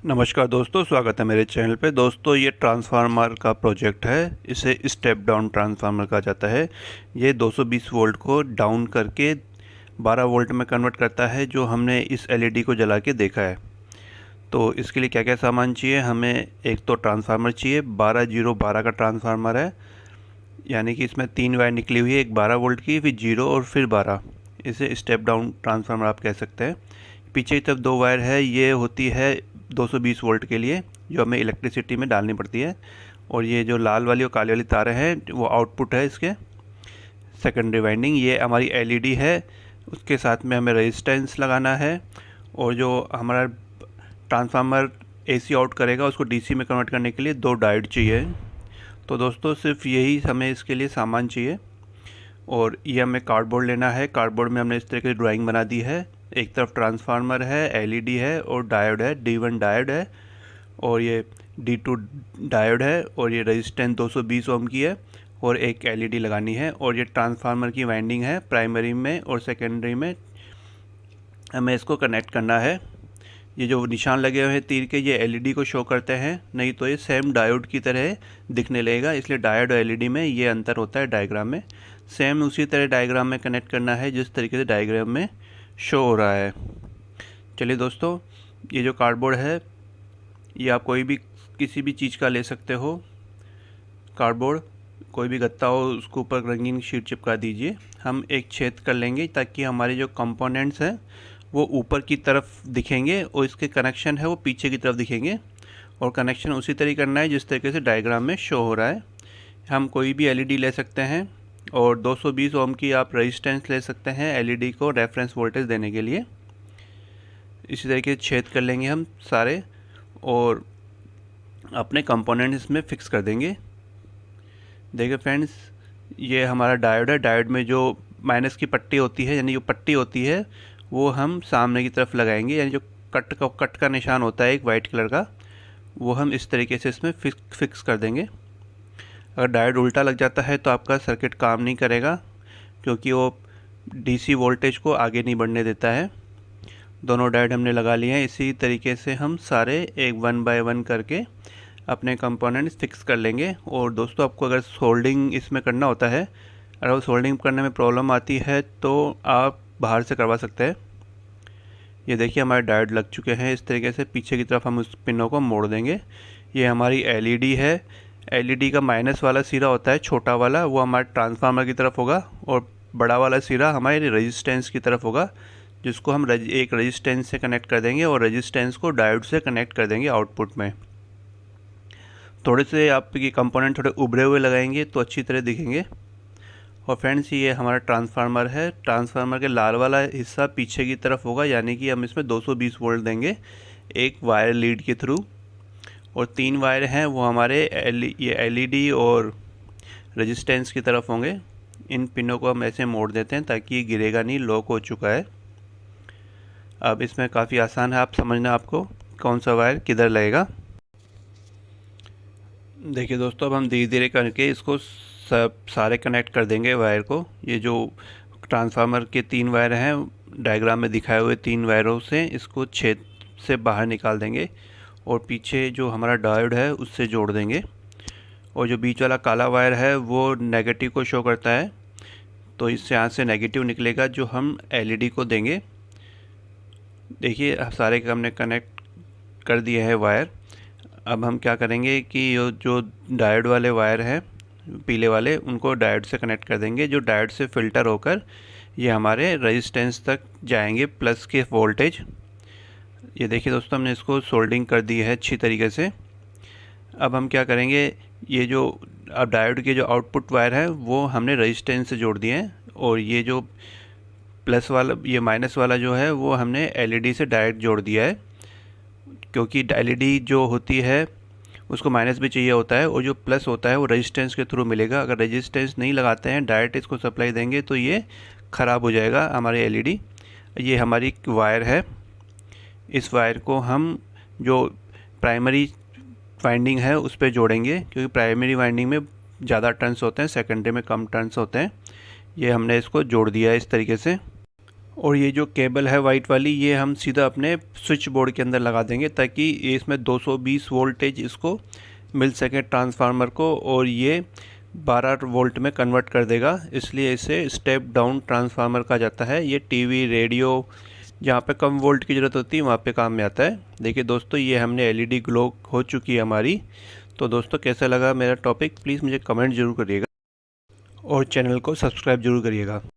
नमस्कार दोस्तों, स्वागत है मेरे चैनल पे। दोस्तों, ये ट्रांसफार्मर का प्रोजेक्ट है। इसे स्टेप डाउन ट्रांसफार्मर कहा जाता है। ये 220 वोल्ट को डाउन करके 12 वोल्ट में कन्वर्ट करता है, जो हमने इस एलईडी को जला के देखा है। तो इसके लिए क्या क्या सामान चाहिए हमें? एक तो ट्रांसफार्मर चाहिए, 12-0-12 का ट्रांसफार्मर है, यानी कि इसमें 3 वायर निकली हुई है, एक 12 वोल्ट की, फिर 0 और फिर 12। इसे स्टेप डाउन ट्रांसफार्मर आप कह सकते हैं। पीछे की तरफ 2 वायर है, ये होती है 220 वोल्ट के लिए, जो हमें इलेक्ट्रिसिटी में डालनी पड़ती है। और ये जो लाल वाली और काली वाली तारें हैं, वो आउटपुट है इसके सेकेंडरी वाइंडिंग। ये हमारी एलईडी है, उसके साथ में हमें रेजिस्टेंस लगाना है। और जो हमारा ट्रांसफार्मर एसी आउट करेगा, उसको डीसी में कन्वर्ट करने के लिए 2 डायोड चाहिए। तो दोस्तों, सिर्फ यही हमें इसके लिए सामान चाहिए। और ये हमें कार्डबोर्ड लेना है। कार्डबोर्ड में हमने इस तरह की ड्राइंग बना दी है। एक तरफ ट्रांसफार्मर है, एलईडी है और डायोड है, D1 डायोड है और ये D2 डायोड है। और ये रेजिस्टेंस 220 ओम की है और एक एलईडी लगानी है। और ये ट्रांसफार्मर की वाइंडिंग है, प्राइमरी में और सेकेंडरी में हमें इसको कनेक्ट करना है। ये जो निशान लगे हुए हैं तीर के, ये एलईडी को शो करते हैं, नहीं तो ये सेम डायोड की तरह दिखने लगेगा। इसलिए डायोड और एलईडी में ये अंतर होता है डायग्राम में। सेम उसी तरह डायग्राम में कनेक्ट करना है जिस तरीके से डायग्राम में शो हो रहा है। चलिए दोस्तों, ये जो कार्डबोर्ड है, ये आप कोई भी किसी भी चीज़ का ले सकते हो। कार्डबोर्ड कोई भी गत्ता हो, उसके ऊपर रंगीन शीट चिपका दीजिए। हम एक छेद कर लेंगे ताकि हमारे जो कंपोनेंट्स हैं वो ऊपर की तरफ दिखेंगे और इसके कनेक्शन है वो पीछे की तरफ दिखेंगे। और कनेक्शन उसी तरह करना है जिस तरीके से डायग्राम में शो हो रहा है। हम कोई भी एलईडी ले सकते हैं और 220 ओम की आप रेजिस्टेंस ले सकते हैं एलईडी को रेफरेंस वोल्टेज देने के लिए। इसी तरीके से छेद कर लेंगे हम सारे और अपने कंपोनेंट्स इसमें फिक्स कर देंगे। देखिए फ्रेंड्स, ये हमारा डायोड है। डायोड में जो माइनस की पट्टी होती है, यानी जो पट्टी होती है, वो हम सामने की तरफ लगाएंगे। यानी जो कट का निशान होता है एक वाइट कलर का, वो हम इस तरीके से इसमें फिक्स कर देंगे। अगर डायोड उल्टा लग जाता है तो आपका सर्किट काम नहीं करेगा, क्योंकि वो डीसी वोल्टेज को आगे नहीं बढ़ने देता है। दोनों डायोड हमने लगा लिए हैं। इसी तरीके से हम सारे एक 1 बाय 1 करके अपने कंपोनेंट्स फिक्स कर लेंगे। और दोस्तों, आपको अगर सोल्डिंग इसमें करना होता है, अगर सोल्डिंग करने में प्रॉब्लम आती है तो आप बाहर से करवा सकते हैं। ये देखिए, हमारे डायोड लग चुके हैं। इस तरीके से पीछे की तरफ हम उस पिनों को मोड़ देंगे। ये हमारी एलईडी है। एलईडी का माइनस वाला सिरा होता है, छोटा वाला, वो हमारे ट्रांसफार्मर की तरफ होगा और बड़ा वाला सिरा हमारे रेजिस्टेंस की तरफ होगा, जिसको हम एक रेजिस्टेंस से कनेक्ट कर देंगे और रेजिस्टेंस को डायोड से कनेक्ट कर देंगे आउटपुट में। थोड़े से आपके कंपोनेंट थोड़े उभरे हुए लगाएंगे तो अच्छी तरह दिखेंगे। और फ्रेंड्स, ये हमारा ट्रांसफार्मर है। ट्रांसफार्मर के लाल वाला हिस्सा पीछे की तरफ होगा, यानी कि हम इसमें 220 वोल्ट देंगे एक वायर लीड के थ्रू। और 3 वायर हैं, वो हमारे ये एलईडी और रेजिस्टेंस की तरफ होंगे। इन पिनों को हम ऐसे मोड़ देते हैं ताकि ये गिरेगा नहीं, लॉक हो चुका है। अब इसमें काफ़ी आसान है आप समझना, आपको कौन सा वायर किधर लगेगा। देखिए दोस्तों, अब हम धीरे धीरे करके इसको सब सारे कनेक्ट कर देंगे वायर को। ये जो ट्रांसफार्मर के 3 वायर हैं, डायग्राम में दिखाए हुए 3 वायरों से इसको छेद से बाहर निकाल देंगे और पीछे जो हमारा डायोड है उससे जोड़ देंगे। और जो बीच वाला काला वायर है वो नेगेटिव को शो करता है, तो इससे यहाँ से नेगेटिव निकलेगा जो हम एलईडी को देंगे। देखिए, सारे हमने कनेक्ट कर दिए हैं वायर। अब हम क्या करेंगे कि ये जो डायोड वाले वायर हैं पीले वाले, उनको डायोड से कनेक्ट कर देंगे, जो डायोड से फ़िल्टर होकर ये हमारे रेजिस्टेंस तक जाएंगे, प्लस के वोल्टेज। ये देखिए दोस्तों, हमने इसको सोल्डिंग कर दी है अच्छी तरीके से। अब हम क्या करेंगे, ये जो अब डायोड के जो आउटपुट वायर हैं वो हमने रेजिस्टेंस से जोड़ दिए हैं, और ये जो प्लस वाला, ये माइनस वाला जो है, वो हमने एलईडी से डायरेक्ट जोड़ दिया है। क्योंकि एलईडी जो होती है उसको माइनस भी चाहिए होता है, और जो प्लस होता है वो रेजिस्टेंस के थ्रू मिलेगा। अगर रेजिस्टेंस नहीं लगाते हैं, डायरेक्ट इसको सप्लाई देंगे, तो ये ख़राब हो जाएगा हमारी एलईडी। ये हमारी वायर है। इस वायर को हम जो प्राइमरी वाइंडिंग है उस पर जोड़ेंगे, क्योंकि प्राइमरी वाइंडिंग में ज़्यादा टर्न्स होते हैं, सेकेंडरी में कम टर्न्स होते हैं। ये हमने इसको जोड़ दिया है इस तरीके से। और ये जो केबल है वाइट वाली, ये हम सीधा अपने स्विच बोर्ड के अंदर लगा देंगे ताकि इसमें 220 वोल्टेज इसको मिल सके ट्रांसफार्मर को, और ये 12 वोल्ट में कन्वर्ट कर देगा। इसलिए इसे स्टेप डाउन ट्रांसफार्मर कहा जाता है। ये टीवी, रेडियो, जहाँ पे कम वोल्ट की ज़रूरत होती है वहाँ पे काम में आता है। देखिए दोस्तों, ये हमने एलईडी ग्लो हो चुकी है हमारी। तो दोस्तों, कैसा लगा मेरा टॉपिक, प्लीज़ मुझे कमेंट ज़रूर करिएगा और चैनल को सब्सक्राइब ज़रूर करिएगा।